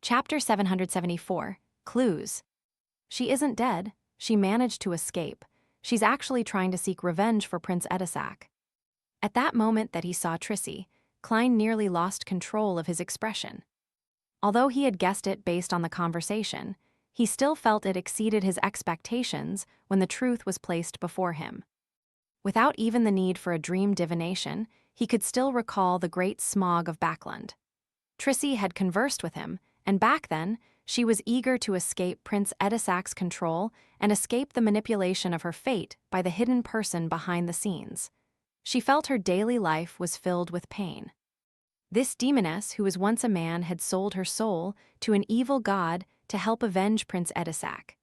Chapter 774, Clues. She isn't dead. She managed to escape. She's actually trying to seek revenge for Prince Edisac. At that moment that he saw Trissy, Klein nearly lost control of his expression. Although he had guessed it based on the conversation, he still felt it exceeded his expectations when the truth was placed before him. Without even the need for a dream divination, he could still recall the great smog of Backlund. Trissy had conversed with him, and back then, she was eager to escape Prince Edisac's control and escape the manipulation of her fate by the hidden person behind the scenes. She felt her daily life was filled with pain. This demoness, who was once a man, had sold her soul to an evil god to help avenge Prince Edisac.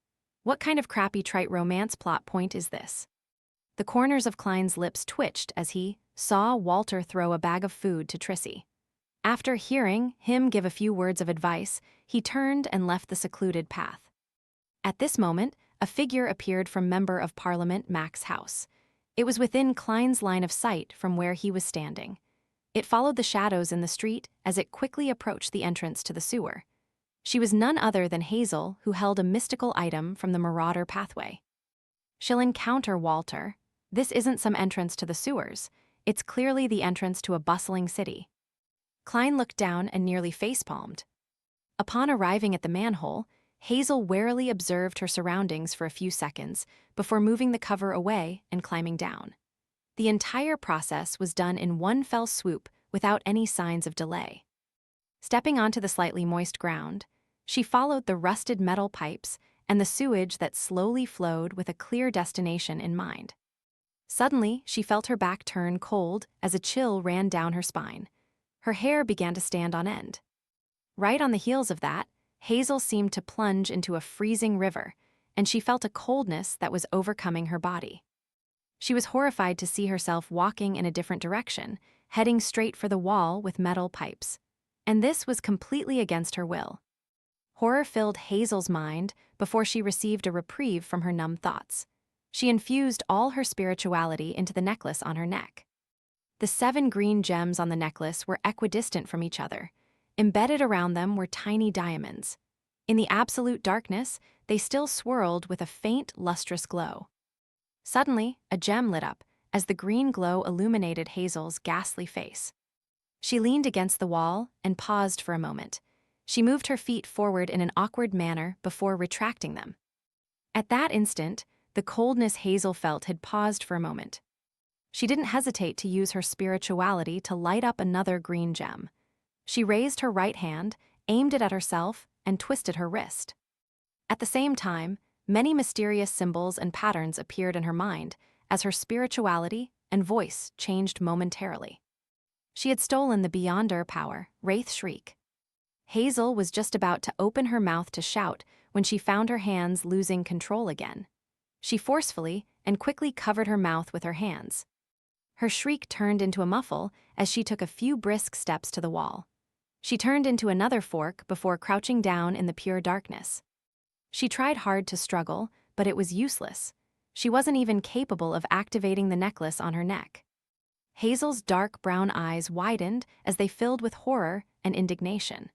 What kind of crappy trite romance plot point is this? The corners of Klein's lips twitched as he saw Walter throw a bag of food to Trissy. After hearing him give a few words of advice, he turned and left the secluded path. At this moment, a figure appeared from Member of Parliament Mac's house. It was within Klein's line of sight from where he was standing. It followed the shadows in the street as it quickly approached the entrance to the sewer. She was none other than Hazel, who held a mystical item from the Marauder pathway. She'll encounter Walter. This isn't some entrance to the sewers. It's clearly the entrance to a bustling city. Klein looked down and nearly facepalmed. Upon arriving at the manhole, Hazel warily observed her surroundings for a few seconds before moving the cover away and climbing down. The entire process was done in one fell swoop without any signs of delay. Stepping onto the slightly moist ground, she followed the rusted metal pipes and the sewage that slowly flowed with a clear destination in mind. Suddenly, she felt her back turn cold as a chill ran down her spine. Her hair began to stand on end. Right on the heels of that, Hazel seemed to plunge into a freezing river, and she felt a coldness that was overcoming her body. She was horrified to see herself walking in a different direction, heading straight for the wall with metal pipes. And this was completely against her will. Horror filled Hazel's mind before she received a reprieve from her numb thoughts. She infused all her spirituality into the necklace on her neck. The 7 green gems on the necklace were equidistant from each other. Embedded around them were tiny diamonds. In the absolute darkness, they still swirled with a faint, lustrous glow. Suddenly, a gem lit up as the green glow illuminated Hazel's ghastly face. She leaned against the wall and paused for a moment. She moved her feet forward in an awkward manner before retracting them. At that instant, the coldness Hazel felt had paused for a moment. She didn't hesitate to use her spirituality to light up another green gem. She raised her right hand, aimed it at herself, and twisted her wrist. At the same time, many mysterious symbols and patterns appeared in her mind as her spirituality and voice changed momentarily. She had stolen the Beyonder power, Wraith Shriek. Hazel was just about to open her mouth to shout when she found her hands losing control again. She forcefully and quickly covered her mouth with her hands. Her shriek turned into a muffle as she took a few brisk steps to the wall. She turned into another fork before crouching down in the pure darkness. She tried hard to struggle, but it was useless. She wasn't even capable of activating the necklace on her neck. Hazel's dark brown eyes widened as they filled with horror and indignation.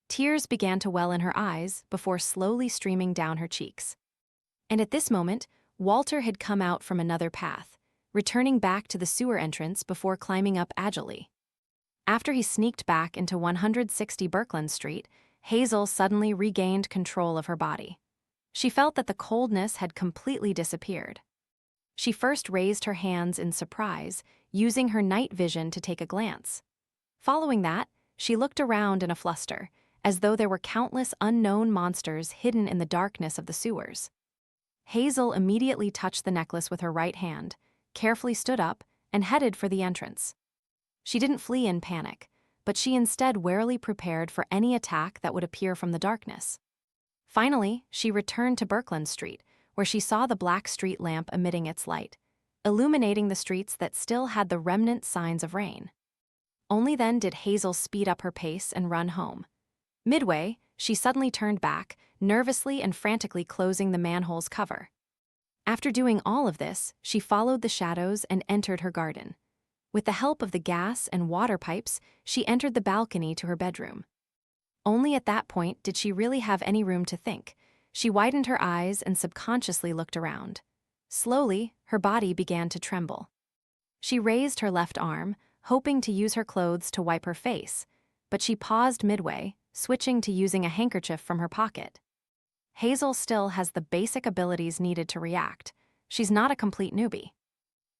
Tears began to well in her eyes before slowly streaming down her cheeks. And at this moment, Walter had come out from another path, returning back to the sewer entrance before climbing up agilely. After he sneaked back into 160 Birkeland Street, Hazel suddenly regained control of her body. She felt that the coldness had completely disappeared. She first raised her hands in surprise, using her night vision to take a glance. Following that, she looked around in a fluster, as though there were countless unknown monsters hidden in the darkness of the sewers. Hazel immediately touched the necklace with her right hand, carefully stood up, and headed for the entrance. She didn't flee in panic, but she instead warily prepared for any attack that would appear from the darkness. Finally, she returned to Birkeland Street, where she saw the black street lamp emitting its light, illuminating the streets that still had the remnant signs of rain. Only then did Hazel speed up her pace and run home. Midway, she suddenly turned back, nervously and frantically closing the manhole's cover. After doing all of this, she followed the shadows and entered her garden. With the help of the gas and water pipes, she entered the balcony to her bedroom. Only at that point did she really have any room to think. She widened her eyes and subconsciously looked around. Slowly, her body began to tremble. She raised her left arm, hoping to use her clothes to wipe her face, but she paused midway, switching to using a handkerchief from her pocket. Hazel still has the basic abilities needed to react. She's not a complete newbie.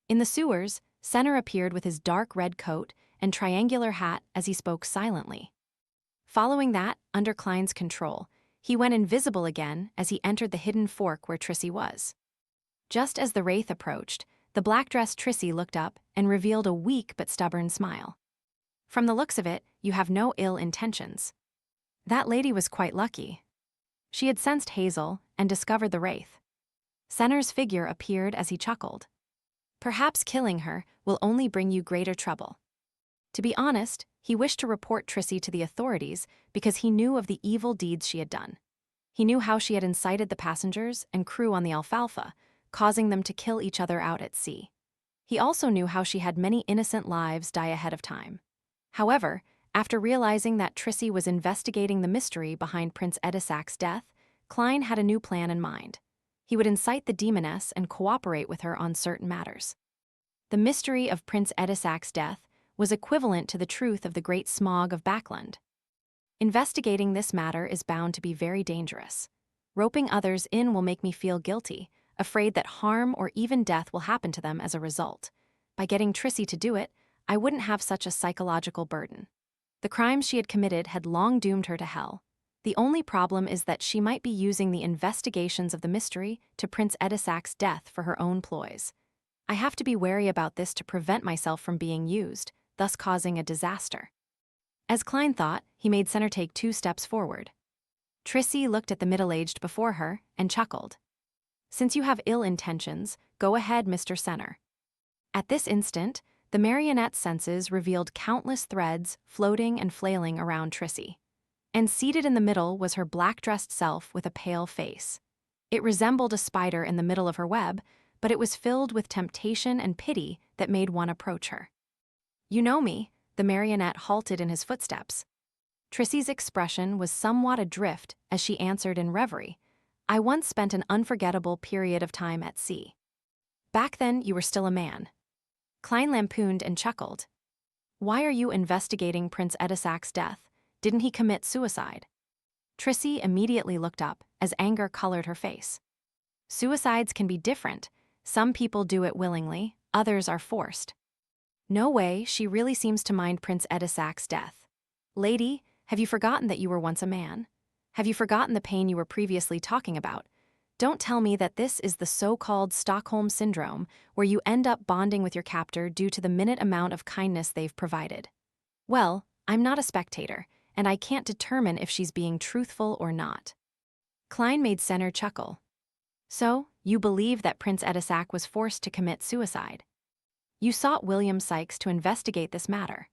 In the sewers, Senner appeared with his dark red coat and triangular hat as he spoke silently. Following that, under Klein's control, he went invisible again as he entered the hidden fork where Trissy was. Just as the wraith approached, the black-dressed Trissy looked up and revealed a weak but stubborn smile. From the looks of it, you have no ill intentions. That lady was quite lucky. She had sensed Hazel and discovered the wraith. Senner's figure appeared as he chuckled. Perhaps killing her will only bring you greater trouble. To be honest, he wished to report Trissy to the authorities because he knew of the evil deeds she had done. He knew how she had incited the passengers and crew on the Alfalfa, causing them to kill each other out at sea. He also knew how she had many innocent lives die ahead of time. However, after realizing that Trissy was investigating the mystery behind Prince Edisac's death, Klein had a new plan in mind. He would incite the demoness and cooperate with her on certain matters. The mystery of Prince Edisac's death was equivalent to the truth of the Great Smog of Backland. Investigating this matter is bound to be very dangerous. Roping others in will make me feel guilty, afraid that harm or even death will happen to them as a result. By getting Trissy to do it, I wouldn't have such a psychological burden. The crimes she had committed had long doomed her to hell. The only problem is that she might be using the investigations of the mystery to Prince Edisac's death for her own ploys. I have to be wary about this to prevent myself from being used, thus causing a disaster. As Klein thought, he made Senner take 2 steps forward. Trissy looked at the middle-aged before her and chuckled. Since you have ill intentions, go ahead, Mr. Senner. At this instant, the marionette's senses revealed countless threads floating and flailing around Trissy. And seated in the middle was her black-dressed self with a pale face. It resembled a spider in the middle of her web, but it was filled with temptation and pity that made one approach her. You know me, the marionette halted in his footsteps. Trissy's expression was somewhat adrift as she answered in reverie. I once spent an unforgettable period of time at sea. Back then, you were still a man. Klein lampooned and chuckled. Why are you investigating Prince Edisac's death? Didn't he commit suicide? Trissy immediately looked up as anger colored her face. Suicides can be different. Some people do it willingly, others are forced. No way, she really seems to mind Prince Edisac's death. Lady, have you forgotten that you were once a man? Have you forgotten the pain you were previously talking about? Don't tell me that this is the so-called Stockholm Syndrome, where you end up bonding with your captor due to the minute amount of kindness they've provided. Well, I'm not a spectator, and I can't determine if she's being truthful or not. Klein made Senner chuckle. So, you believe that Prince Edisac was forced to commit suicide? You sought William Sykes to investigate this matter.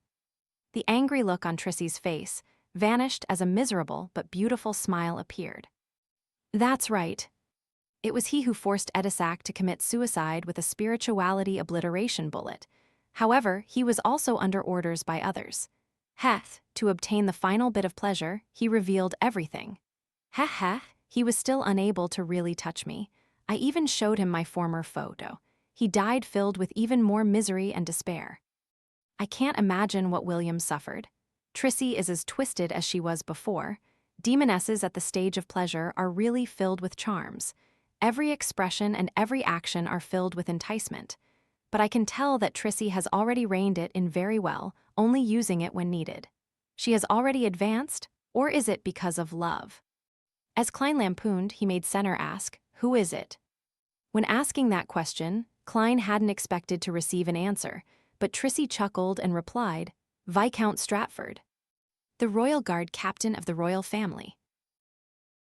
The angry look on Trissy's face vanished as a miserable but beautiful smile appeared. That's right. It was he who forced Edisac to commit suicide with a spirituality obliteration bullet. However, he was also under orders by others. Heth, to obtain the final bit of pleasure, he revealed everything. Heh, he was still unable to really touch me. I even showed him my former photo. He died filled with even more misery and despair. I can't imagine what William suffered. Trissy is as twisted as she was before. Demonesses at the stage of pleasure are really filled with charms. Every expression and every action are filled with enticement. But I can tell that Trissy has already reined it in very well, only using it when needed. She has already advanced, or is it because of love? As Klein lampooned, he made Senner ask, who is it? When asking that question, Klein hadn't expected to receive an answer, but Trissy chuckled and replied, Viscount Stratford. The royal guard captain of the royal family.